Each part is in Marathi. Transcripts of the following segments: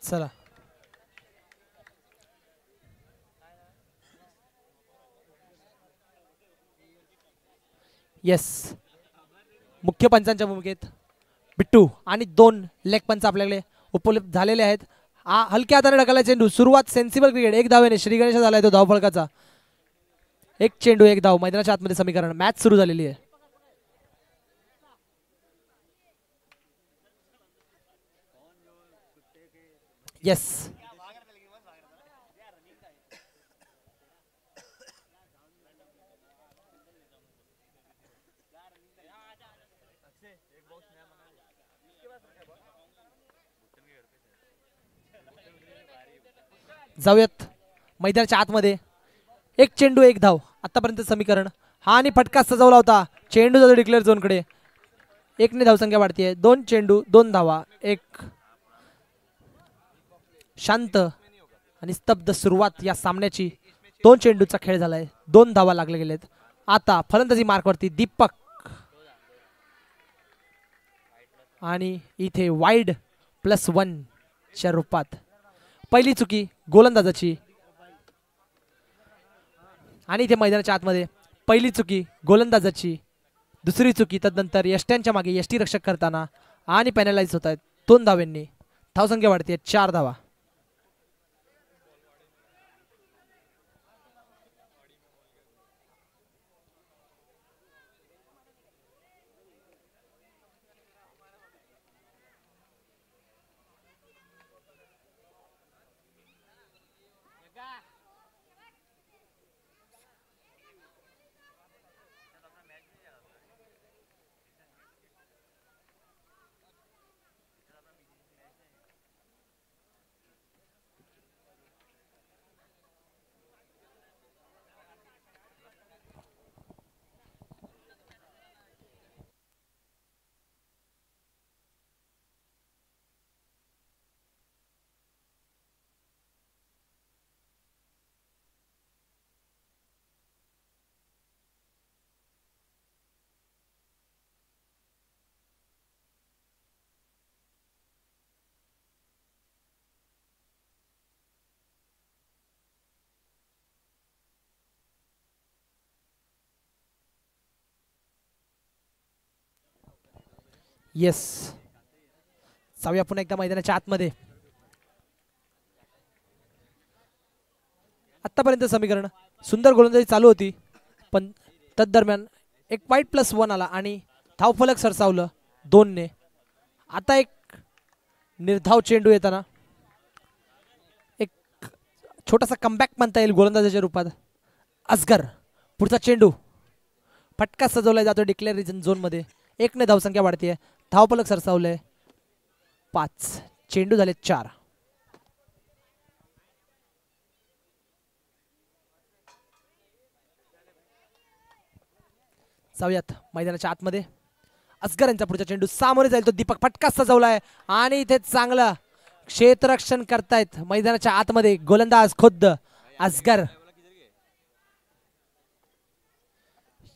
चला येस मुख्य पंचांच्या भूमिकेत बिट्टू आणि 2 लेग पंच आपल्याकडे उपलब्ध झालेले आहेत. हलक्या हाताने ढकलला चेंडू. सुरुवात सेन्सिबल क्रिकेट. 1 धावेने श्री गणेश झालाय तो धावफलकाचा. 1 चेंडू 1 धाव. मैदानाच्या आतमध्ये समीकरण. मॅच सुरू झालेली आहे. येस जाऊयात मैदानाच्या आतमध्ये. 1 चेंडू 1 धाव आतापर्यंत समीकरण. हा आणि फटका सजवला होता. चेंडू जातो डिक्लेअर झोनकडे. 1 ने धावसंख्या वाढतीये. 2 चेंडू 2 धावा. 1 शांत आणि स्तब्ध सुरुवात या सामन्याची. 2 चेंडूचा खेळ झालाय. 2 धावा लागले गेलेत. आता फलंदाजी मार्कवरती दीपक आणि इथे वाईड +1 च्या रूपात. पहिली चुकी गोलंदाजाची आणि इथे मैदानाच्या आतमध्ये पहिली चुकी गोलंदाजाची. दुसरी चुकी तदनंतर यष्ट्यांच्या मागे यष्टी रक्षक करताना आणि पॅनलाइज होत आहेत 2 धावांनी. धावसंख्या वाढते 4 धावा. येस जाऊया पुन्हा एकदा मैदानाच्या आतमध्ये. आतापर्यंत समीकरण सुंदर गोलंदाजी चालू होती पण तदरम्यान एक वाईट +1 आला आणि धावफलक सरसावलं 2 ने. आता एक निर्धाव चेंडू येताना एक छोटासा कमबॅक म्हणता येईल गोलंदाजाच्या रूपात. असगर पुढचा चेंडू. फटका सजवला जातो डिक्लेअर झोन मध्ये. 1 ने धावसंख्या वाढतीये. धावफलक सरसावले 5. चेंडू झाले 4. जाऊयात मैदानाच्या आतमध्ये. असगर यांचा पुढचा चेंडू सामोरे जाईल तो दीपक. फटका सजवलाय आणि इथे चांगलं क्षेत्ररक्षण करतायत मैदानाच्या आतमध्ये गोलंदाज खुद्द असगर.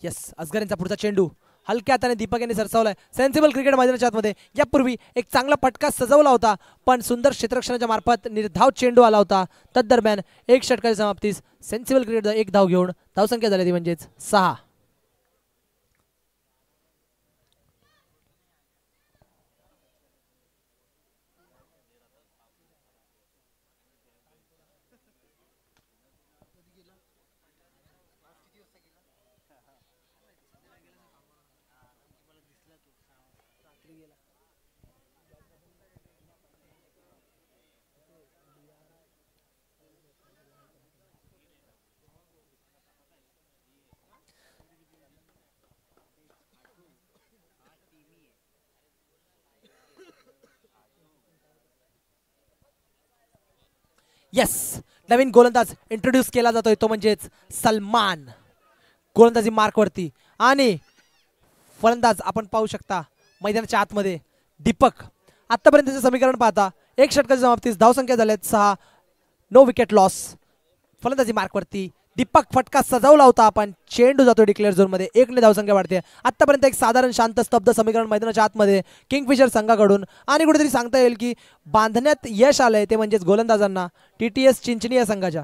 येस असगर यांचा पुढचा चेंडू हलक्या हाताने दीपक यांनी सरसावलाय. सेन्सिबल क्रिकेट मैदानाच्या आतमध्ये. यापूर्वी एक चांगला फटका सजवला होता पण सुंदर क्षेत्ररक्षणाच्या मार्फत निर्धाव चेंडू आला होता. तदरम्यान 1 षटकाच्या समाप्तीस सेन्सिबल क्रिकेट 1 धाव घेऊन धावसंख्या झाली ती म्हणजेच 6. येस नवीन गोलंदाज इंट्रोड्यूस केला जातोय तो म्हणजेच सलमान. गोलंदाजी मार्कवरती आणि फलंदाज आपण पाहू शकता मैदानाच्या आतमध्ये दीपक. आतापर्यंतचे समीकरण पाहता 1 षटकाच्या समाप्तीस धावसंख्या झाल्यात 6. No wicket loss. फलंदाजी मार्कवरती दीपक फटका सजवला होता, पण चेंडू जातो डिक्लेअर झोन मध्ये. 1 धावसंख्या वाढते. आतापर्यंत एक साधारण शांत स्तब्ध समीकरण मैदानाच्या आतमध्ये किंगफिशर संघाकडून, आणि कुठेतरी सांगता येईल की बांधण्यात यश आलंय ते म्हणजेच गोलंदाजांना TTS चिंचणी या संघाच्या.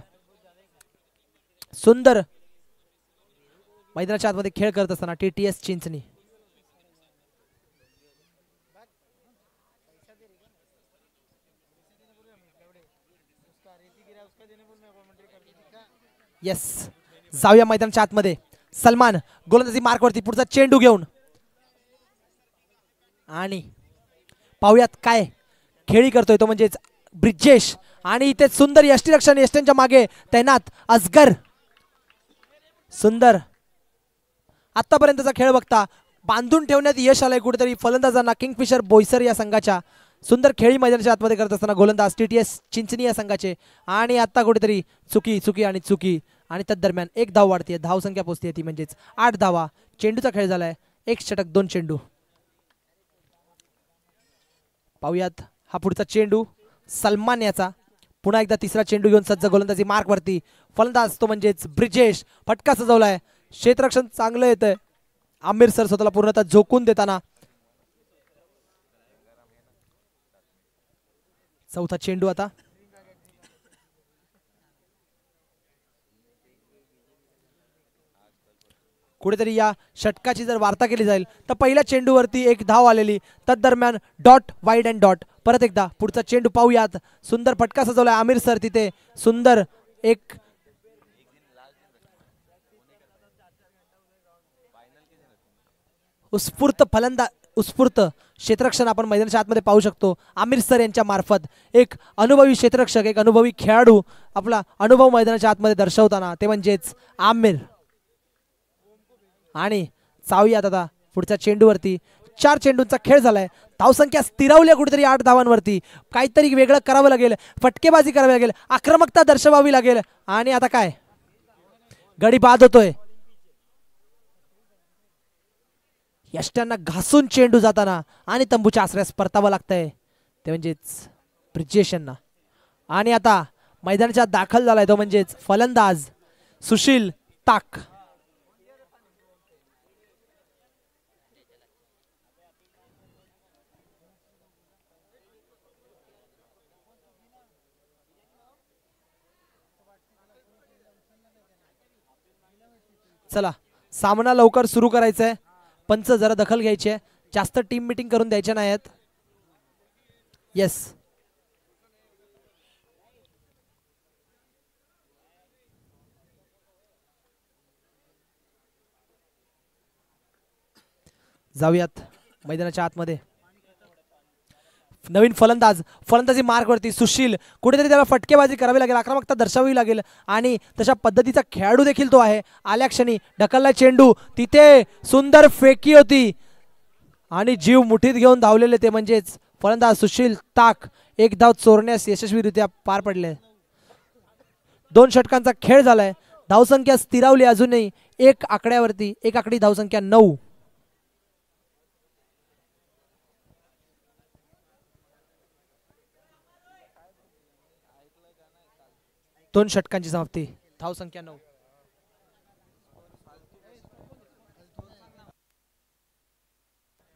सुंदर मैदानाच्या आतमध्ये खेळ करत असताना TTS चिंचणी. येस, जाऊया मैदानाच्या आतमध्ये. सलमान गोलंदाजी मार्कवरती, पुढचा चेंडू घेऊन, आणि पाहुयात काय खेळी करतोय तो म्हणजेच ब्रिजेश. आणि इथे सुंदर यष्टीरक्षण, यष्ट्यांच्या मागे तैनात असगर. सुंदर आतापर्यंतचा खेळ बघता बांधून ठेवण्यात यश आलंय कुठेतरी फलंदाजांना किंगफिशर बोईसर या संघाच्या. सुंदर खेळी मैदानाच्या आतमध्ये करत असताना गोलंदाज TTS चिंचणी या संघाचे. आणि आता कुठेतरी चुकी आणि चुकी, आणि त्यादरम्यान 1 धाव वाढते. धावसंख्या पोहोचते ती म्हणजेच 8 धावा. चेंडूचा खेळ झालाय. 1 षटक 2 चेंडू. पाहुयात हा पुढचा चेंडू सलमान याचा. पुन्हा एकदा तिसरा चेंडू घेऊन सज्ज गोलंदाजी मार्कवरती. फलंदाज तो म्हणजेच ब्रिजेश. फटका सजवलाय. क्षेत्ररक्षण चांगलं येतंय. आमिर सर स्वतःला पूर्णतः झोकून देताना. चौथा चेंडू आता. कुठेतरी या षटकाची जर वार्ता केली जाईल तर पहिल्या चेंडूवरती 1 धाव आलेली. तदरम्यान डॉट, वाईड अँड डॉट. परत एकदा पुढचा चेंडू पाहूयात. सुंदर फटका सजवलाय आमिर सर तिथे. सुंदर एक उत्स्फूर्त क्षेत्ररक्षण आपण मैदानाच्या आतमध्ये पाहू शकतो आमिर सर यांच्या मार्फत. एक अनुभवी क्षेत्ररक्षक, एक अनुभवी खेळाडू आपला अनुभव मैदानाच्या आतमध्ये दर्शवताना ते म्हणजेच आमिर. आणि चावूयात आता पुढच्या चेंडूवरती. 4 चेंडूंचा खेळ झालाय. धावसंख्या स्थिरावली कुठेतरी 8 धावांवरती. काहीतरी वेगळं करावं लागेल, फटकेबाजी करावी लागेल, आक्रमकता दर्शवावी लागेल. आणि आता काय, गडी बाद होतोय. यष्ट्यांना घासून चेंडू जाताना आणि तंबूच्या आसऱ्यास परतावं लागतंय ते म्हणजेच ब्रिजेश यांना. आणि आता मैदानाच्या दाखल झालाय तो म्हणजेच फलंदाज सुशील ताक. चला, सामना लवकर सुरू करायचा आहे. पंच जरा दखल घ्यायची आहे. जास्त टीम मीटिंग करून द्यायच्या नाहीत. येस, जाऊयात मैदानाच्या आतमध्ये. नवीन फलंदाजी मार्कवरती सुशील. कुठेतरी त्याला फटकेबाजी करावी लागेल, आक्रमकता दर्शवावी लागेल. आणि तशा पद्धतीचा खेळाडू देखील तो आहे. आल्या क्षणी ढकलला चेंडू. तिथे सुंदर फेकी होती आणि जीव मुठीत घेऊन धावलेले ते म्हणजेच फलंदाज सुशील ताक. 1 धाव चोरण्यास यशस्वीरित्या पार पडले. 2 षटकांचा खेळ झालाय. धावसंख्या स्थिरावली अजूनही 1 आकड्यावरती. 1 आकडी धावसंख्या 9. 2 षटकांची समाप्ती. धावसंख्या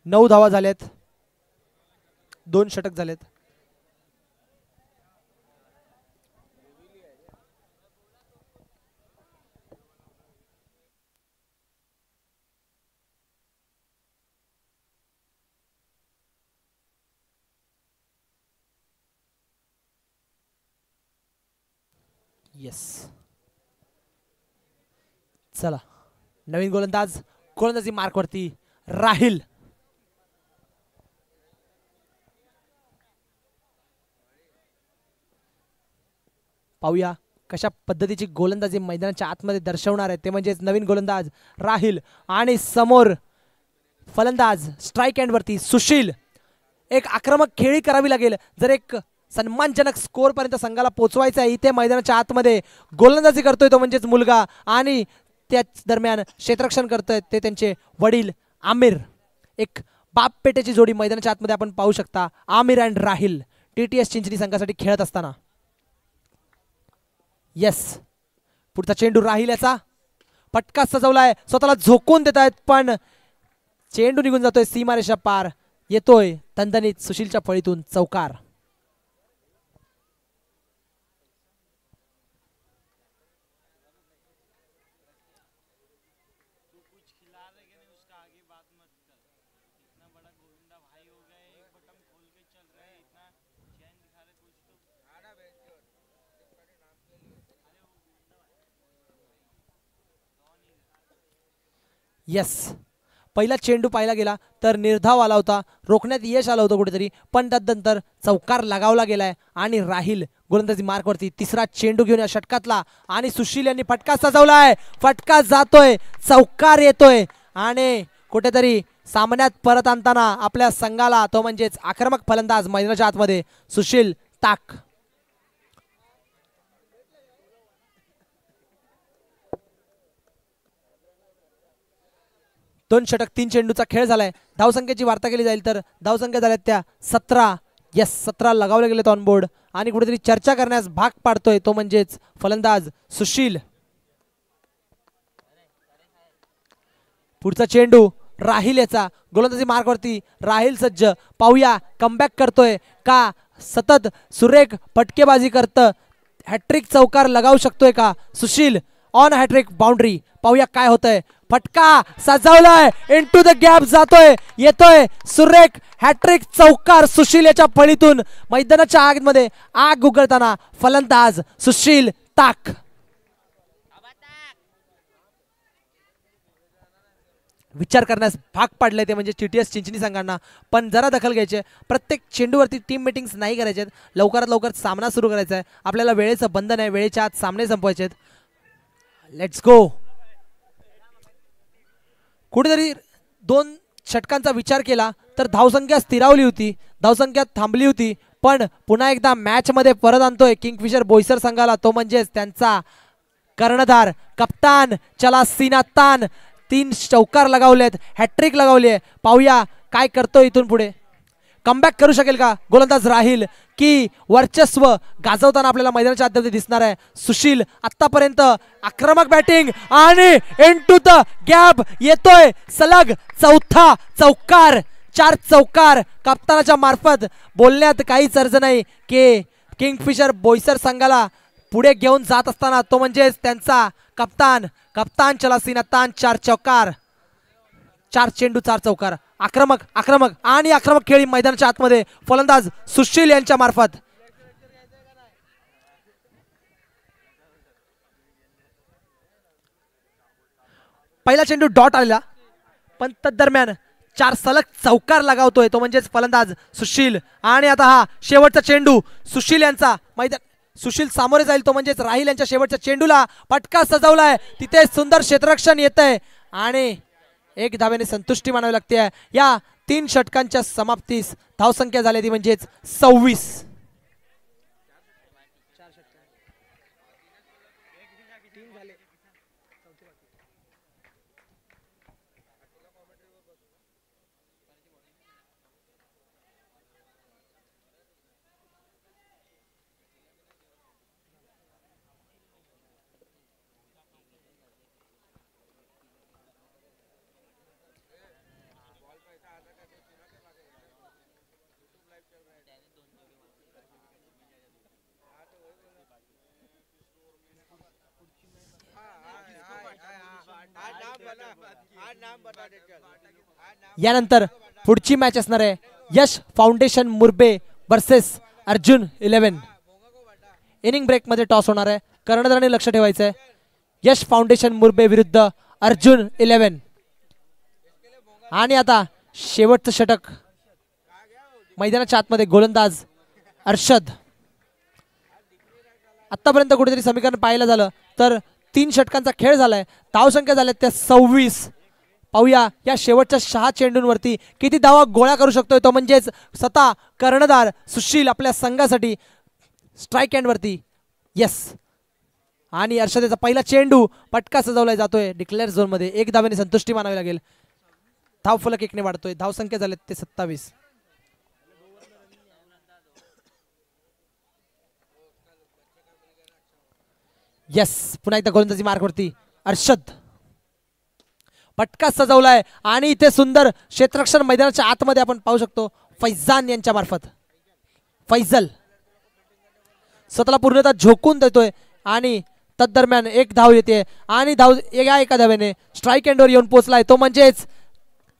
9. धावा झाल्यात. 2 षटक झालेत. येस, चला, नवीन गोलंदाजी मार्कवरती राहिल. पाहूया कशा पद्धतीची गोलंदाजी मैदानाच्या आतमध्ये दर्शवणार आहे ते म्हणजेच नवीन गोलंदाज राहिल. आणि समोर फलंदाज स्ट्राईक एंड वरती सुशील. एक आक्रमक खेळी करावी लागेल जर एक सन्मानजनक स्कोर पर्यंत संघाला पोहोचवायचा आहे. इथे मैदानाच्या आतमध्ये गोलंदाजी करतोय तो म्हणजेच मुलगा, आणि त्याच दरम्यान क्षेत्ररक्षण करतोय ते त्यांचे वडील आमिर. एक बाप पेटेची जोडी मैदानाच्या आतमध्ये आपण पाहू शकता. आमिर अँड राहिल TTS चिंचणी संघासाठी खेळत असताना. येस, पुढचा चेंडू राहील याचा फटका सजवलाय स्वतःला झोकून देत आहेत पण चेंडू निघून जातोय सीमारेषा पार येतोय तंदनीत सुशीलच्या फळीतून चौकार. यस पहिला चेंडू पाहिला गेला तर निर्धाव आला होता रोखण्यात यश आलं होतं कुठेतरी पण त्यानंतर चौकार लगावला गेलाय आणि राहील गोलंदाजी मार्कवरती तिसरा चेंडू घेऊन या षटकातला आणि सुशील यांनी फटका सजवलाय फटका जातोय चौकार येतोय आणि कुठेतरी सामन्यात परत आणताना आपल्या संघाला तो म्हणजेच आक्रमक फलंदाज मैदानाच्या आतमध्ये सुशील ताक. दोन षटक 3 चेंडूचा खेळ झालाय. धावसंख्येची वार्ता केली जाईल तर धावसंख्या झाल्यात त्या 17. यस 17 लगावले गेलेत ऑन बोर्ड आणि कुठेतरी चर्चा करण्यास भाग पाडतोय तो म्हणजेच फलंदाज सुशील. पुढचा चेंडू राहील याचा गोलंदाजी मार्कवरती राहील सज्ज पाहूया कमबॅक करतोय का सतत सुरेख फटकेबाजी करतं हॅट्रिक चौकार लगावू शकतोय का सुशील ऑन हॅट्रिक बाउंड्री पाहूया काय होतंय फटका सजवलाय इनटू द गॅप जातोय येतोय सुरेख हॅट्रिक चौकार सुशील याच्या फळीतून मैदानाच्या आगमध्ये आग उघडताना फलंदाज सुशील ताक. विचार करण्यास भाग पाडले ते म्हणजे टीटीएस चिंचणी संघांना पण जरा दखल घ्यायचे प्रत्येक चेंडूवरती टीम मीटिंग्स नाही करायचे लवकरात लवकर सामना सुरू करायचा आहे आपल्याला वेळेचं बंधन आहे वेळेच्या आत सामने संपवायचे लेट्स गो. कुठेतरी 2 षटकांचा विचार केला तर धावसंख्या स्थिरावली होती धावसंख्या थांबली होती पण पुन्हा एकदा मॅच मध्ये परत आणतोय किंगफिशर बोईसर संघाला तो म्हणजेच त्यांचा कर्णधार कप्तान चला सीनातान 3 चौकार लगावलेत हॅट्रिक लगावली आहे पाहूया काय करतोय इथून पुढे कमबॅक करू शकेल का गोलंदाज राहील की वर्चस्व गाजवताना आपल्याला मैदानाच्या आतमध्ये दिसणार आहे सुशील आतापर्यंत आक्रमक बॅटिंग आणि इनटू द गॅप येतोय सलग चौथा चौकार 4 चौकार कप्तानाच्या मार्फत बोलण्यात काहीच अर्थ नाही की किंगफिशर बोईसर संघाला पुढे घेऊन जात असताना तो म्हणजेच त्यांचा कप्तान चला सीनातान 4 चौकार 4 चेंडू 4 चौकार आक्रमक आणि आक्रमक खेळी मैदानाच्या आतमध्ये फलंदाज सुशील यांच्या मार्फत. पहिला चेंडू डॉट आलेला पण तदरम्यान 4 सलग चौकार लगावतोय तो म्हणजेच फलंदाज सुशील आणि आता हा शेवटचा चेंडू सुशील यांचा सुशील सामोरे जाईल तो म्हणजेच राहील यांच्या शेवटच्या चेंडूला फटका सजवलाय तिथे सुंदर क्षेत्ररक्षण येतंय आणि 1 धावेने संतुष्टी मानावी लागते या 3 षटकांच्या समाप्तीस धावसंख्या झाली ती म्हणजेच 26. यानंतर पुढची मॅच असणार आहे Yash foundation Murbe versus Arjun 11. Inning break मध्ये टॉस होणार आहे कर्णधाराने लक्ष ठेवायचं आहे यश फाउंडेशन मुरबे विरुद्ध अर्जुन 11 आणि आता शेवटचं षटक मैदानाच्या आतमध्ये गोलंदाज अर्षद. आतापर्यंत कुठेतरी समीकरण पाहायला झालं तर 3 षटकांचा खेळ झालाय धावसंख्या झाल्या त्या 26. पाहूया या शेवटच्या 6 चेंडूंवरती किती धावा गोळा करू शकतोय तो म्हणजेच स्वतः कर्णधार सुशील आपल्या संघासाठी स्ट्राईक एंड वरती. यस आणि अर्षदेचा पहिला चेंडू पटका सजवला जातोय डिक्लेअर झोन मध्ये 1 धावेने संतुष्टी मानावी लागेल धाव फलक 1ने वाढतोय धावसंख्या झाल्यात ते 27. येस, पुन्हा एकदा गोलंदाजी मार्कवरती अर्षद. पटका सजवलाय आणि इथे सुंदर क्षेत्ररक्षण मैदानाच्या आतमध्ये आपण पाहू शकतो फैजान यांच्या मार्फत. फैजल स्वतःला पूर्णतः झोकून देतोय आणि तदरम्यान एक धाव येते आणि धाव एका धावेने स्ट्राईक एंडवर येऊन पोहोचलाय तो म्हणजेच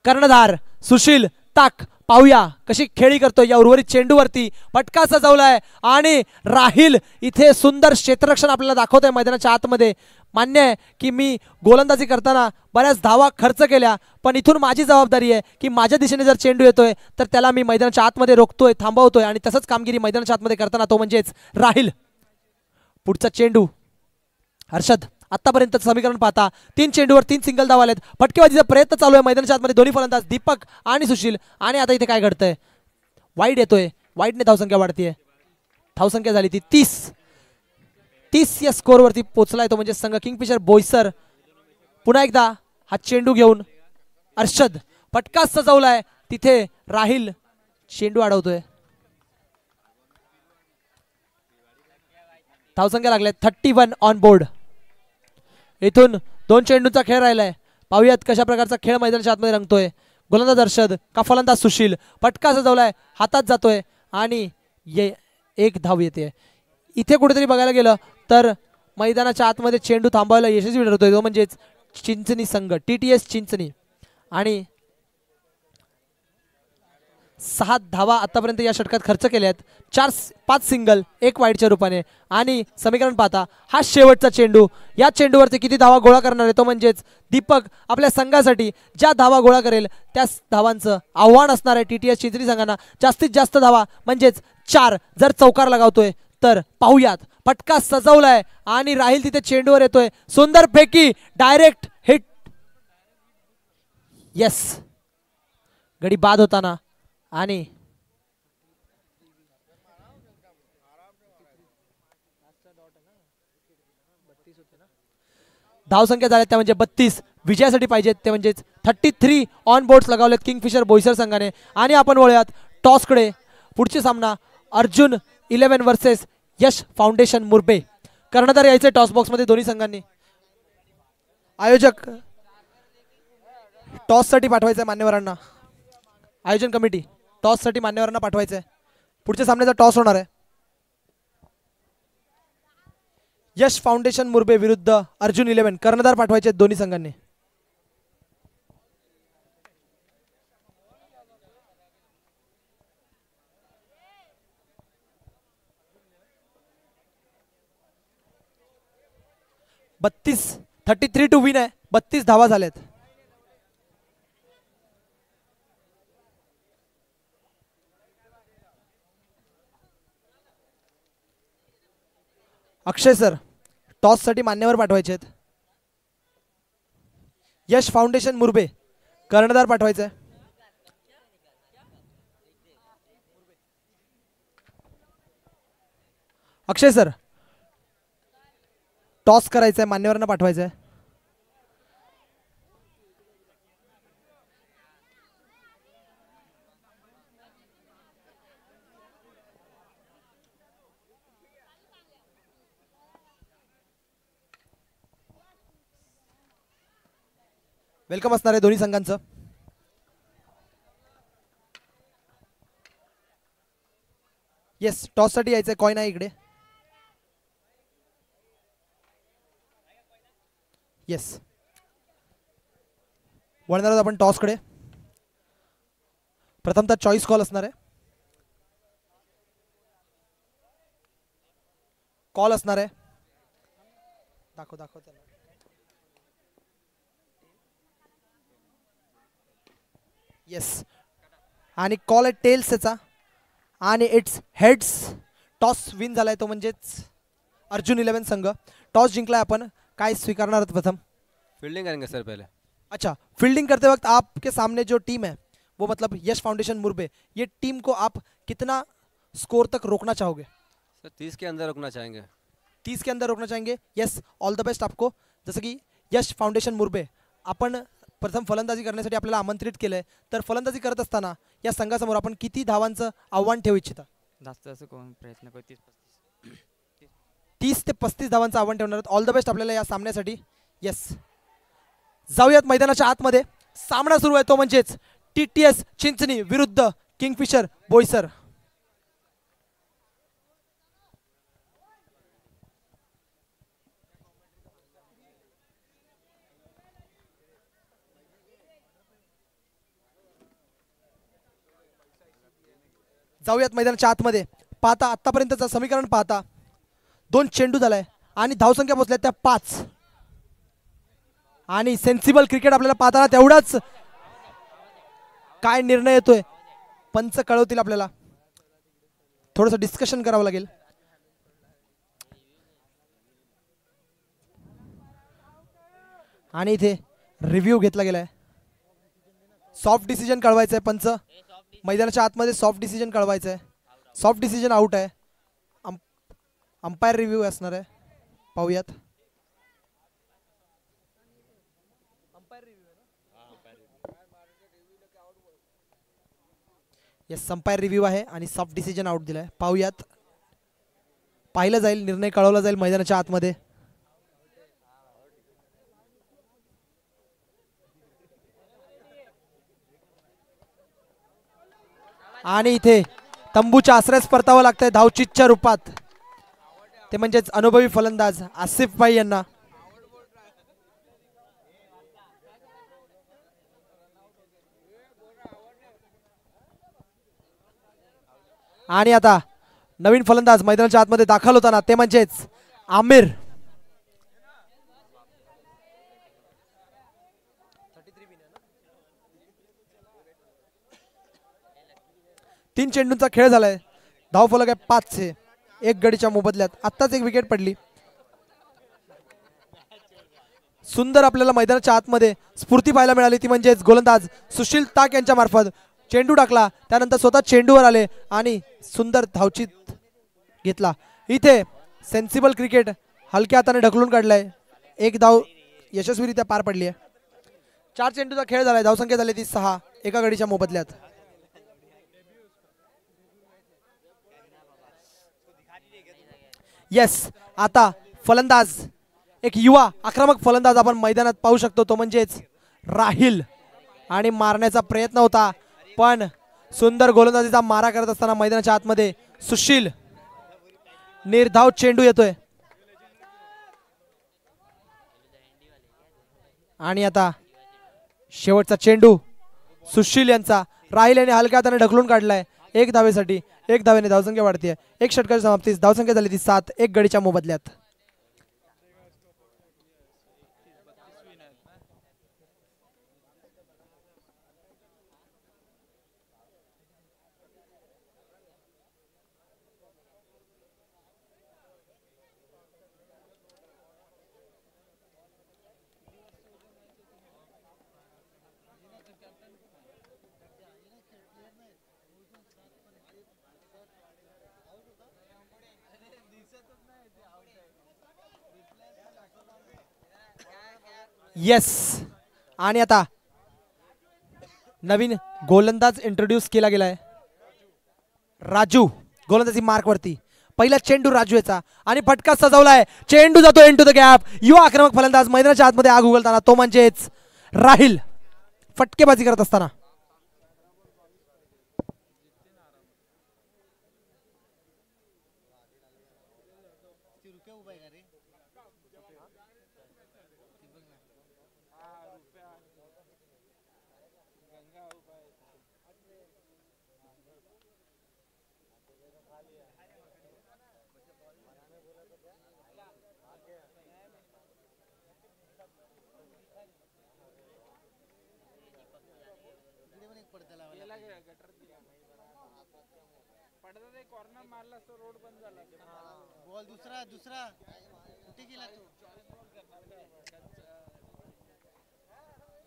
कर्णधार सुशील ताक. पाहूया कशी खेळी करतोय या उर्वरित चेंडूवरती. पटका सजवलाय आणि राहिल इथे सुंदर क्षेत्ररक्षण आपल्याला दाखवतोय मैदानाच्या आतमध्ये. मान्य आहे की मी गोलंदाजी करताना बऱ्याच धावा खर्च केल्या, पण इथून माझी जबाबदारी आहे की माझ्या दिशेने जर चेंडू येतोय तर त्याला मी मैदानाच्या आतमध्ये रोखतोय, थांबवतोय आणि तसंच कामगिरी मैदानाच्या आतमध्ये करताना तो म्हणजेच राहिल. पुढचा चेंडू हर्षद. आतापर्यंत समीकरण पाहता 3 चेंडूवर 3 सिंगल धावा आलेत. फटकेबाजीचा प्रयत्न चालू आहे मैदानाच्या आतमध्ये दोन्ही फलंदाज दीपक आणि सुशील. आणि आता इथे काय घडतंय, वाईड येतोय, वाईडने धावसंख्या वाढतीये. धावसंख्या झाली ती 30 या स्कोअरवरती पोहोचलाय तो म्हणजे संघ किंगफिशर बोईसर. पुन्हा एकदा हा चेंडू घेऊन अर्षद. पटका सजवलाय तिथे राहिल चेंडू अडवतोय. धावसंख्या लागल्या 31 ऑन बोर्ड. इथून 2 चेंडूंचा खेळ राहिलाय. पाहूयात कशा प्रकारचा खेळ मैदानाच्या आतमध्ये रंगतोय. गोलंदाज अर्षद का फलंदाज सुशील. पटका सजवलाय, हातात जातोय आणि एक धाव येते. इथे कुठेतरी बघायला गेलं तर मैदानाच्या आतमध्ये चेंडू थांबवायला यशस्वी ठरतोय तो म्हणजेच चिंचणी संघ, TTS चिंचणी. आणि 6 धावा आतापर्यंत या षटकात खर्च केल्यात. 5 सिंगल 1 वाईडच्या रूपाने. आणि समीकरण पाहता हा शेवटचा चेंडू. या चेंडूवरती किती धावा गोळा करणार आहे तो म्हणजेच दीपक आपल्या संघासाठी ज्या धावा गोळा करेल त्या धावांचं आव्हान असणार आहे TTS चिंचणी संघांना. जास्तीत जास्त धावा म्हणजेच 4 जर चौकार लगावतोय तर. पाहूयात पटका सजवलाय आणि राहिल तिथे चेंडूवर येतोय. सुंदर फेकी, डायरेक्ट हिट. येस, गडी बाद होताना आणि धावसंख्या झाल्या त्या म्हणजे 32. विजयासाठी पाहिजेत ते म्हणजेच 33 ऑन बोर्ड्स लगावलेत किंगफिशर बोईसर संघाने. आणि आपण वळूयात टॉसकडे. पुढचे सामना अर्जुन 11 वर्सेस यश फाउंडेशन मुरबे. कर्णधार यायचे टॉस बॉक्स मध्ये दोन्ही संघांनी. आयोजक टॉस साठी पाठवायचंय मान्यवरांना. आयोजन कमिटी टॉस साठी मान्यवरांना पाठवायचंय. पुढच्या सामन्याचा टॉस होणार आहे. यश फाउंडेशन मुरबे विरुद्ध अर्जुन 11. कर्णधार पाठवायचे दोन्ही संघांनी. बत्तीस 33 टू विन आहे. 32 धावा झाल्यात. अक्षय सर टॉस साठी मान्यवर पाठवायचे आहेत. यश फाउंडेशन मुरबे कर्णधार पाठवायचे. अक्षय सर टॉस करायचंय, मान्यवरांना पाठवायचंय. वेलकम असणार आहे दोन्ही संघांचं. येस, टॉस साठी यायचंय. कॉइन आहे इकडे. येस, वळणार आहोत आपण टॉसकडे. प्रथमतः चॉईस कॉल असणार आहे. कॉल असणार आहे. दाखव त्याला. येस, आणि कॉल आहे टेल्स त्याचा आणि इट्स हेड्स. टॉस विन झालाय तो म्हणजेच अर्जुन 11 संघ. टॉस जिंकलाय आपण. काय स्वीकारणार आहात प्रथम? फील्डिंग करेंगे सर पहले. अच्छा, फील्डिंग करते वक्त आपके सामने जो टीम है वो मतलब यश फाउंडेशन मुरबे, ये टीम को आप कितना स्कोर तक रोकना चाहोगे? सर 30 के अंदर रोकना चाहेंगे. 30 के अंदर रोकना चाहेंगे. येस, ऑल द बेस्ट आपको. जसं की यश फाउंडेशन मुरबे आपण प्रथम फलंदाजी करण्यासाठी आपल्याला आमंत्रित केलंय, तर फलंदाजी करत असताना या संघासमोर आपण किती धावांचं आव्हान ठेवू इच्छिता? जास्त कोण प्रयत्न करू. 30-35. 30 ते 35 धावांचं आव्हान ठेवणार आहेत. ऑल द बेस्ट आपल्याला या सामन्यासाठी. येस, जाऊयात मैदानाच्या आतमध्ये. सामना सुरू आहे तो म्हणजेच TTS चिंचणी विरुद्ध किंगफिशर बोईसर. जाऊयात मैदानाच्या आतमध्ये. पाहता आतापर्यंतचं समीकरण पाहता 2 चेंडू झालाय आणि धावसंख्या पोहोचल्या त्या 5. आणि सेन्सिबल क्रिकेट आपल्याला पाहताना तेवढाच काय निर्णय येतोय पंच कळवतील आपल्याला. थोडंसं डिस्कशन करावं लागेल. आणि इथे रिव्ह्यू घेतला गेलाय. सॉफ्ट डिसिजन कळवायचं आहे पंच. मैदानाच्या आतमध्ये सॉफ्ट डिसिजन कळवायचं आहे. सॉफ्ट डिसिजन आउट आहे. अंपायर रिव्ह्यू असणार आहे. पाहूयात. येस, अंपायर रिव्ह्यू आहे आणि सॉफ्ट डिसिजन आउट दिलाय. पाहूयात. पाहिलं जाईल, निर्णय कळवला जाईल मैदानाच्या आतमध्ये. आणि इथे तंबूच्या आश्रयास परतावं लागतंय धावचीतच्या रूपात. ते म्हणजेच अनुभवी फलंदाज आसिफ भाई यांना. आणि आता नवीन फलंदाज मैदानाच्या आतमध्ये दाखल होताना ते म्हणजेच आमिर. तीन चेंडूंचा खेळ झालाय. धावफलक आहे 5 1 गडीच्या मोबदल्यात. आत्ताच एक विकेट पडली. सुंदर आपल्याला मैदानाच्या आतमध्ये स्फूर्ती पाहायला मिळाली. ती म्हणजेच गोलंदाज सुशील ताक यांच्या मार्फत चेंडू टाकला, त्यानंतर स्वतः चेंडूवर आले आणि सुंदर धावचीत घेतला. इथे सेन्सिबल क्रिकेट हलक्या हाताने ढकलून काढलाय. 1 धाव यशस्वीरित्या पार पडली आहे. 4 चेंडूचा खेळ झालाय. धावसंख्या झाली ती 6 एका गडीच्या मोबदल्यात. येस, आता फलंदाज एक युवा आक्रमक फलंदाज आपण मैदानात पाहू शकतो. तो म्हणजेच राहिल. आणि मारण्याचा प्रयत्न होता पण सुंदर गोलंदाजीचा मारा करत असताना मैदानाच्या आतमध्ये सुशील. निर्धाव चेंडू येतोय. आणि आता शेवटचा चेंडू सुशील यांचा. राहिल यांनी हलक्या हाताने ढकलून काढलाय. 1 धावेसाठी. 1 धावेने धावसंख्या वाढते. 1 षटकाच्या समाप्तीस धावसंख्या झाली ती 7 1 गडीच्या मोबदल्यात. येस, आणि आता नवीन गोलंदाज इंट्रोड्यूस केला गेलाय. राजू गोलंदाजी मार्क वरती. पहिला चेंडू राजू याचा आणि फटका सजवलाय. चेंडू जातो इनटू द गॅप. युवा आक्रमक फलंदाज मैदानाच्या आतमध्ये आग उघडताना तो म्हणजेच राहिल. फटकेबाजी करत असताना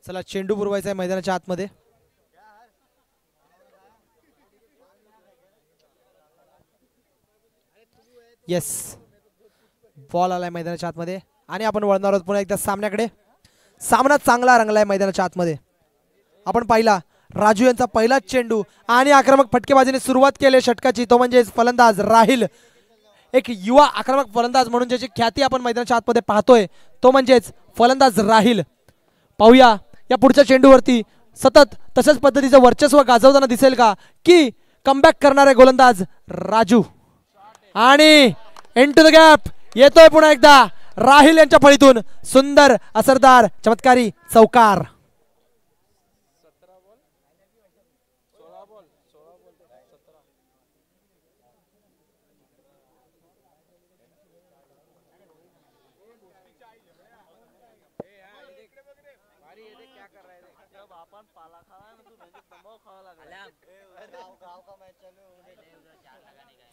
चला चेंडू पुरवायचा आहे मैदानाच्या आतमध्ये. येस, बॉल आलाय मैदानाच्या आतमध्ये आणि आपण वळणार आहोत पुन्हा एकदा सामन्याकडे. सामना चांगला रंगलाय मैदानाच्या आतमध्ये. आपण पाहिला राजू यांचा पहिलाच चेंडू आणि आक्रमक फटकेबाजीने सुरुवात केली षटकाची. तो म्हणजे फलंदाज राहिल. एक युवा आक्रमक फलंदाज म्हणून ज्याची ख्याती आपण मैदानाच्या आतमध्ये पाहतोय तो म्हणजेच फलंदाज राहिल. पाहूया या पुढच्या चेंडूवरती सतत तशाच पद्धतीचं वर्चस्व गाजवताना दिसेल का की कमबॅक करणारे गोलंदाज राजू. आणि इनटू द गॅप येतोय पुन्हा एकदा राहिल यांच्या फळीतून सुंदर असरदार चमत्कारी चौकार.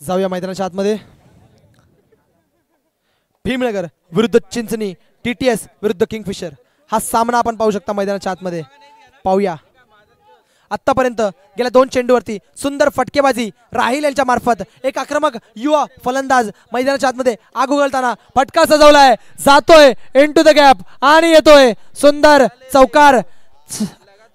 जाऊया मैदानाच्या आतमध्ये. भीमनगर विरुद्ध चिंचणी, TTS विरुद्ध किंगफिशर हा सामना आपण पाहू शकता मैदानाच्या आतमध्ये. पाहूया आतापर्यंत गेल्या 2 चेंडूवरती सुंदर फटकेबाजी राहिल यांच्या मार्फत एक आक्रमक युवा फलंदाज मैदानाच्या आतमध्ये आग उगलताना फटका सजवलाय, जातोय इनटू द गॅप आणि येतोय सुंदर चौकार.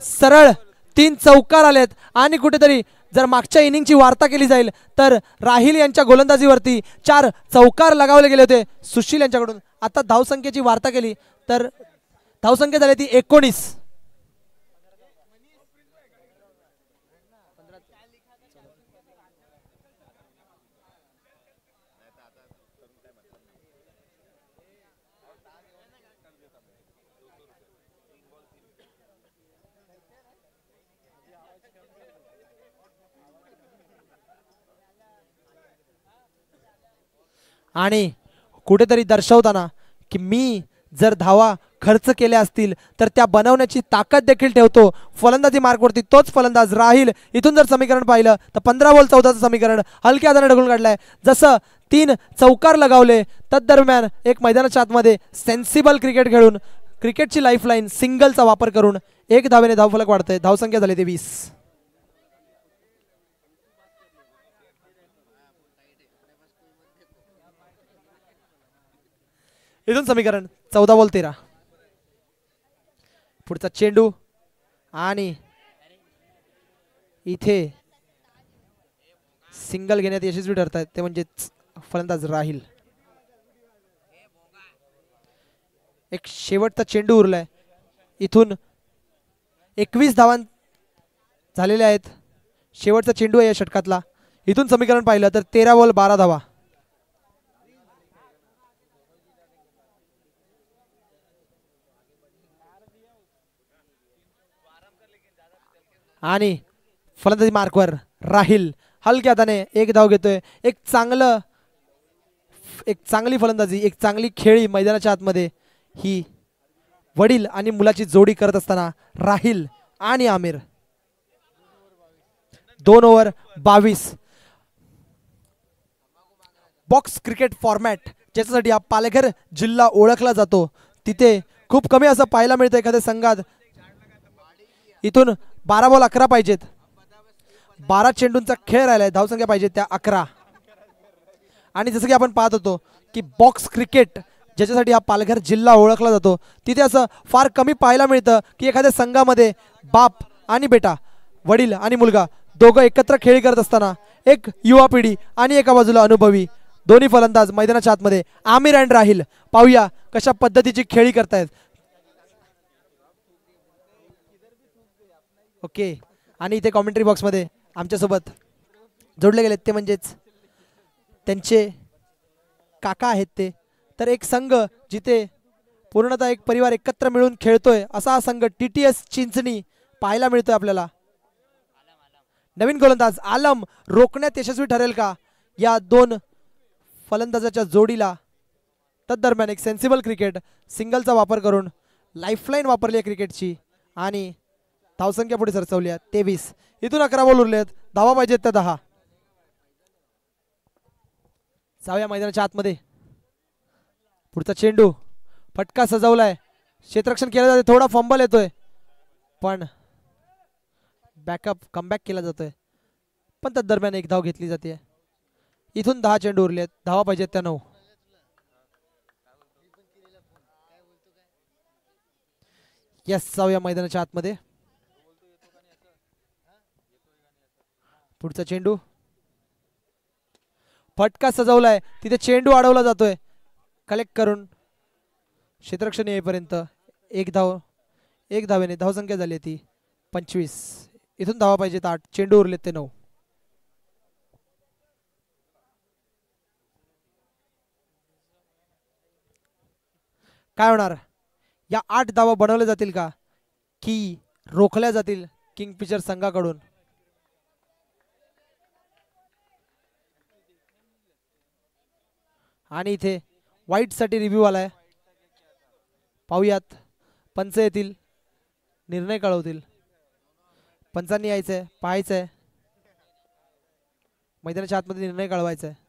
सरळ 3 चौकार आलेत आणि कुठेतरी जर मागच्या इनिंगची वार्ता केली जाईल तर राहिल यांच्या गोलंदाजीवरती 4 चौकार लगावले गेले होते सुशील यांच्याकडून. आता धावसंख्येची वार्ता केली तर धावसंख्या झाली ती 19. आणि कुठेतरी दर्शवताना की मी जर धावा खर्च केल्या असतील तर त्या बनवण्याची ताकद देखील ठेवतो फलंदाजी मार्कवरती तोच फलंदाज राहिल. इथून जर समीकरण पाहिलं तर 15 बॉल 14चं समीकरण हलक्या हाताने ढकलून काढलंय. जसं 3 चौकार लगावले तदरम्यान एक मैदानाच्या आतमध्ये सेन्सिबल क्रिकेट खेळून क्रिकेटची लाईफलाईन सिंगलचा वापर करून 1 धावेने धावफलक वाढतंय. धावसंख्या झाली 23. इथून समीकरण 14 बॉल 13. पुढचा चेंडू आणि इथे सिंगल घेण्यात यशस्वी ठरत आहेत ते म्हणजे फलंदाज राहिल. एक शेवटचा चेंडू उरलाय. इथून 21 धावा झालेल्या आहेत. शेवटचा चेंडू आहे या षटकातला. इथून समीकरण पाहिलं तर 13 बॉल 12 धावा. आणि फलंदाजी मार्कवर राहिल हलक्या हाताने 1 धाव घेतोय. एक चांगली फलंदाजी, एक चांगली खेळी मैदानाच्या आतमध्ये ही वडील आणि मुलाची जोडी करत असताना राहिल आणि Aamir. 2 over 22. Box cricket format ज्याच्यासाठी हा पालघर जिल्हा ओळखला जातो तिथे खूप कमी असं पाहायला मिळतं एखाद्या संघात. इथून 12 बॉल 11 पाहिजेत. 12 चेंडूंचा खेळ राहिलाय. धावसंख्या पाहिजे त्या 11. आणि जसं की आपण पाहत होतो की बॉक्स क्रिकेट ज्याच्यासाठी हा पालघर जिल्हा ओळखला जातो तिथे असं फार कमी पाहायला मिळतं की एखाद्या संघामध्ये बाप आणि बेटा, वडील आणि मुलगा दोघं एकत्र खेळी करत असताना एक युवा पिढी आणि एका बाजूला अनुभवी दोन्ही फलंदाज मैदानाच्या आतमध्ये आमिर अँड राहिल. पाहूया कशा पद्धतीची खेळी करतायत. ओके. आणि इथे कॉमेंट्री बॉक्समध्ये आमच्यासोबत जोडले गेलेत ते म्हणजेच त्यांचे काका आहेत ते. तर एक संघ जिथे पूर्णतः एक परिवार एकत्र मिळून खेळतोय असा हा संघ TTS चिंचणी पाहायला मिळतोय आपल्याला. नवीन गोलंदाज आलम रोखण्यात यशस्वी ठरेल का या 2 फलंदाजाच्या जोडीला. तदरम्यान एक सेन्सिबल क्रिकेट सिंगलचा वापर करून लाईफलाईन वापरली आहे क्रिकेटची आणि धावसंख्या पुढे सरसवली आहे 23. इथून 11 बॉल उरलेत. धावा पाहिजेत त्या 10. जाऊया मैदानाच्या आतमध्ये. पुढचा चेंडू फटका सजवलाय. क्षेत्ररक्षण केलं जाते. थोडा फंबल येतोय पण बॅकअप कमबॅक केला जातोय. पण त्या दरम्यान 1 धाव घेतली जाते. इथून 10 चेंडू उरलेत. धावा पाहिजेत त्या 9. यस. जाऊया मैदानाच्या आतमध्ये. पुढचा चेंडू फटका सजवलाय, तिथे चेंडू अडवला जातोय. कलेक्ट करून क्षेत्ररक्षण येईपर्यंत एक धावेने धावसंख्या झाली ती 25. इथून धावा पाहिजेत 8, चेंडू उरलेत ते 9. काय होणार, या 8 धावा बनवल्या जातील का की रोखल्या जातील किंगफिशर संघाकडून? आणि इथे वाईट साठी रिव्ह्यू आलाय, पाहूयात. पंच येतील, निर्णय कळवतील. पंचांनी यायचंय, पाहायचंय, मैदानाच्या आतमध्ये निर्णय कळवायचा आहे.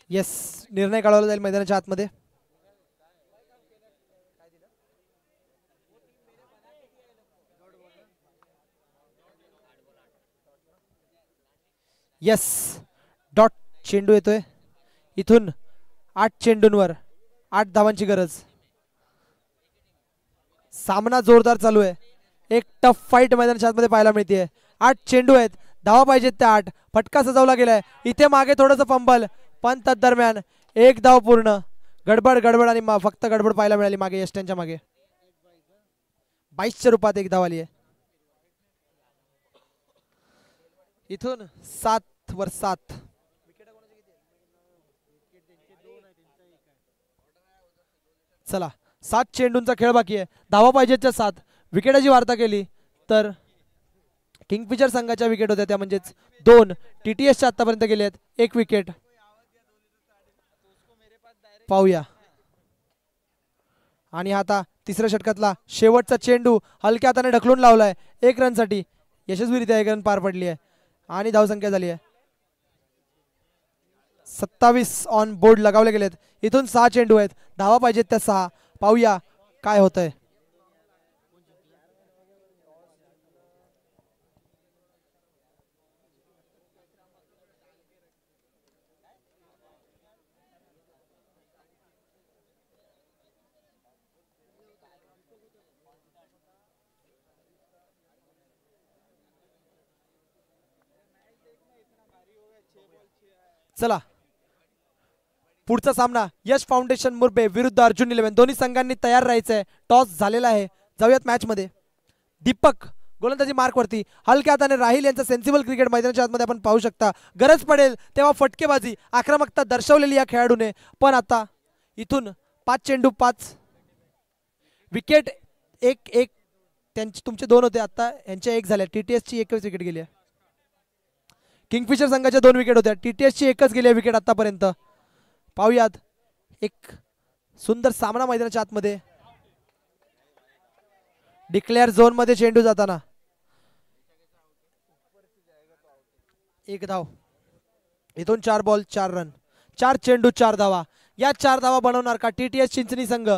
येस, निर्णय कळवला जाईल मैदानाच्या आतमध्ये. येस, डॉट चेंडू येतोय. इथून 8 चेंडूंवर 8 धावांची गरज. सामना जोरदार चालू आहे, एक टफ फाईट मैदानाच्या आतमध्ये पाहायला मिळते. 8 चेंडू आहेत, धावा पाहिजेत त्या 8. फटका सजवला गेलाय, इथे मागे थोडंसं फंबल, पण तदरम्यान एक धाव पूर्ण. गडबड आणि फक्त गडबड पाहायला मिळाली मागे यष्ट्यांच्या मागे. 22च्या रूपात एक धाव आली आहे. इथून 7 वर 7. चला, 7 चेंडूंचा खेळ बाकी आहे, धावा पाहिजेच्या 7. विकेटाची वार्ता केली तर किंगफिशर संघाच्या विकेट होत्या, त्या म्हणजेच 2. TTSच्या आतापर्यंत गेले आहेत, 1 विकेट. पाहूया. आणि आता तिसऱ्या षटकातला शेवटचा चेंडू हलक्या हाताने ढकलून लावलाय 1 रनसाठी. यशस्वीरित्या 1 रन पार पडली आहे आणि धावसंख्या झाली आहे 27. ऑन बोर्ड लगावले गेलेत. इथून 6 चेंडू आहेत, धावा पाहिजेत त्या 6. पाहूया काय होतंय. चला, पुढचा सामना यश फाउंडेशन मुरबे विरुद्ध अर्जुन 11. दोन्ही संघांनी तयार राहायचंय. टॉस झालेला आहे, जाऊयात मॅच मध्ये. दीपक गोलंदाजी मार्क वरती, हलक्या हाताने राहिल यांचा सेन्सिबल क्रिकेट मैदानाच्या आतमध्ये आपण पाहू शकता. गरज पडेल तेव्हा फटकेबाजी, आक्रमकता दर्शवलेली या खेळाडूने. पण आता इथून 5 चेंडू 5 विकेट. 1 त्यांचे तुमचे 2 होते, आता यांच्या 1 झाल्या. TTSची 1च विकेट गेली आहे. किंगफिशर संघाच्या 2 विकेट होत्या, TTSची 1च गेली आहे विकेट आतापर्यंत. पाहूयात, एक सुंदर सामना मैदानाच्या आतमध्ये. डिक्लेअर झोन मध्ये चेंडू जाताना 1 धाव. इथून 4 बॉल 4 रन, 4 चेंडू 4 धावा. या 4 धावा बनवणार का TTS चिंचणी संघ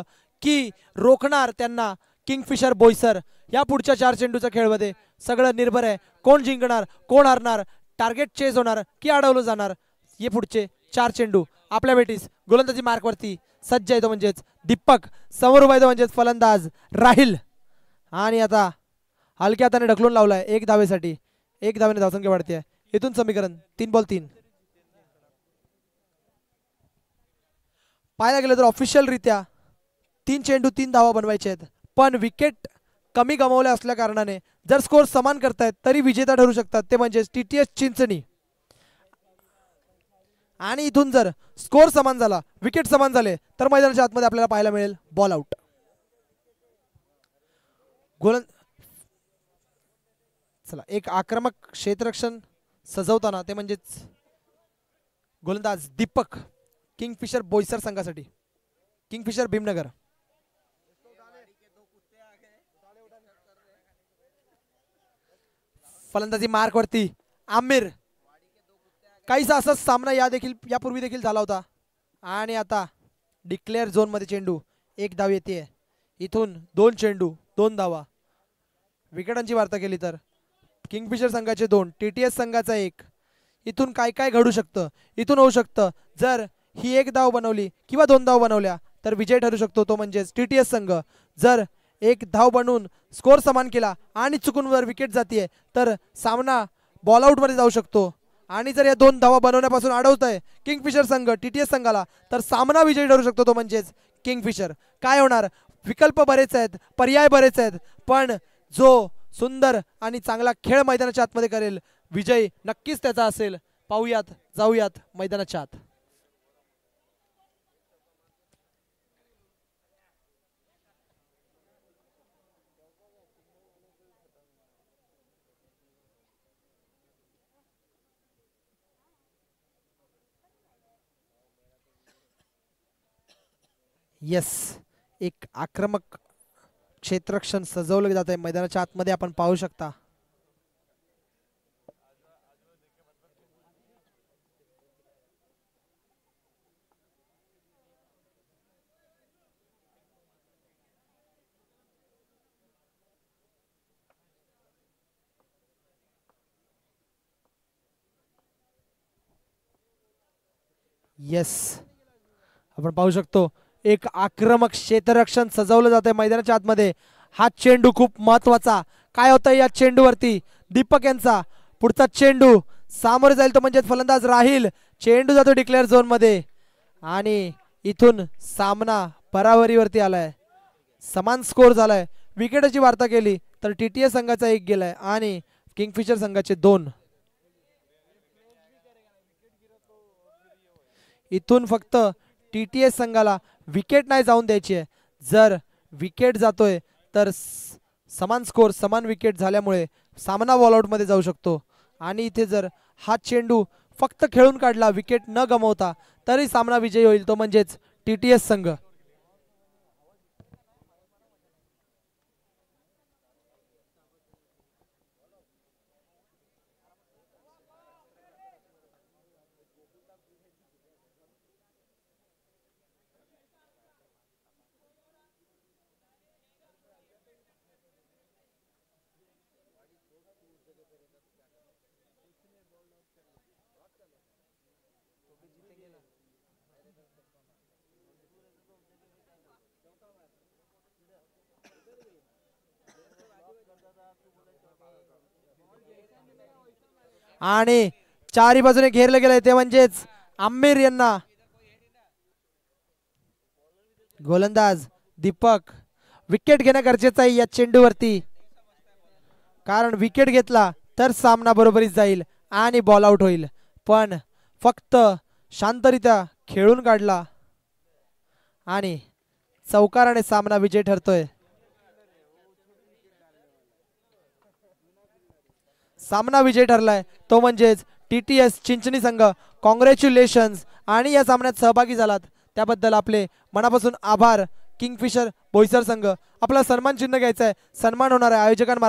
की रोखणार त्यांना किंगफिशर बोईसर? या पुढच्या 4 चेंडूच्या खेळमध्ये सगळं निर्भर आहे. कोण जिंकणार, कोण हरणार, टार्गेट चेज होणार की अडवलं जाणार. हे पुढचे 4 चेंडू आपल्या भेटीस. गोलंदाजी मार्क वरती सज्ज आहे तो म्हणजेच दीपक, समोर उभा आहे तो म्हणजेच फलंदाज राहिल. आणि आता हलक्या हाताने ढकलून लावलाय 1 धावेसाठी. 1 धावेने धावसंख्या वाढते. इथून समीकरण 3 बॉल 3. पाहायला गेलं तर ऑफिशियल रित्या 3 चेंडू 3 धावा बनवायचे आहेत, पण विकेट कमी गमावल्या असल्या कारणाने जर स्कोर समान करतायत तरी विजेता ठरू शकतात, ते म्हणजे TTS चिंचणी. आणि इथून जर स्कोर समान झाला, विकेट समान झाले तर मैदानाच्या आतमध्ये आपल्याला पाहायला मिळेल बॉल आउट. चला, एक आक्रमक क्षेत्ररक्षण सजवताना ते म्हणजेच गोलंदाज दीपक किंगफिशर बोईसर संघासाठी, किंगफिशर भीमनगर. फलंदाजी मार्क वरती आमिर. काहीसा असाच सामना यापूर्वी देखील झाला होता. आणि आता डिक्लेअर झोनमध्ये चेंडू, 1 धाव येते. इथून 2 चेंडू 2 धावा. विकेटांची वार्ता केली तर किंगफिशर संघाचे 2, TTS संघाचा 1. इथून काय काय घडू शकतं, इथून होऊ शकतं. जर ही 1 धाव बनवली किंवा 2 धाव बनवल्या तर विजय ठरू शकतो, तो म्हणजेच TTS संघ. जर 1 धाव बनवून स्कोर समान केला आणि चुकून वर विकेट जाते तर सामना बॉल आउटमध्ये जाऊ शकतो. आणि जर या 2 धावा बनवण्यापासून अडवत आहे किंगफिशर संघ TTS संघाला तर सामना विजयी ठरू शकतो, तो म्हणजेच किंगफिशर. काय होणार, विकल्प बरेच आहेत, पर्याय बरेच आहेत, पण जो सुंदर आणि चांगला खेळ मैदानाच्या आतमध्ये करेल विजय नक्कीच त्याचा असेल. पाहूयात, जाऊयात मैदानाच्या आत. येस, एक आक्रमक क्षेत्ररक्षण सजवलं जात आहे मैदानाच्या आतमध्ये, आपण पाहू शकता. येस, आपण पाहू शकतो एक आक्रमक क्षेत्ररक्षण सजवलं जात आहे मैदानाच्या आतमध्ये. हा चेंडू खूप महत्वाचा. काय होतं या चेंडूवरती, दीपक यांचा पुढचा चेंडू सामोरे जाईल तो म्हणजे फलंदाज राहील. चेंडू जातो डिक्लेअर झोन मध्ये आणि इथून सामना बराबरीवरती आलाय, समान स्कोर झालाय. विकेटची वार्ता केली तर TTS संघाचा 1 गेलाय आणि किंगफिशर संघाचे 2. इथून फक्त TTS संघाला विकेट नाही जाऊन द्यायची आहे. जर विकेट जातोय तर समान स्कोर, समान विकेट झाल्यामुळे सामना बॉल आउट मध्ये जाऊ शकतो. आणि इथे जर हा चेंडू फक्त खेळून काढला विकेट न गमावता तरी सामना विजयी होईल, तो म्हणजेच TTS संघ. आणि चारी बाजूने घेरले गेले ते म्हणजेच आमिर यांना. गोलंदाज दीपक, विकेट घेणं गरजेचं आहे या चेंडूवरती, कारण विकेट घेतला तर सामना बरोबरीच जाईल आणि बॉल आउट होईल. पण फक्त शांतरित्या खेळून काढला आणि चौकाराने सामना विजय ठरतोय. सामना विजय ठरलाय तो म्हणजेच TTS चिंचणी संघ. कॉंग्रॅच्युलेशन्स. आणि या सामन्यात सहभागी झालात त्याबद्दल आपले मनापासून आभार. किंगफिशर बोईसर संघ, आपला सन्मान चिन्ह घ्यायचा आहे, सन्मान होणार आहे आयोजकांना.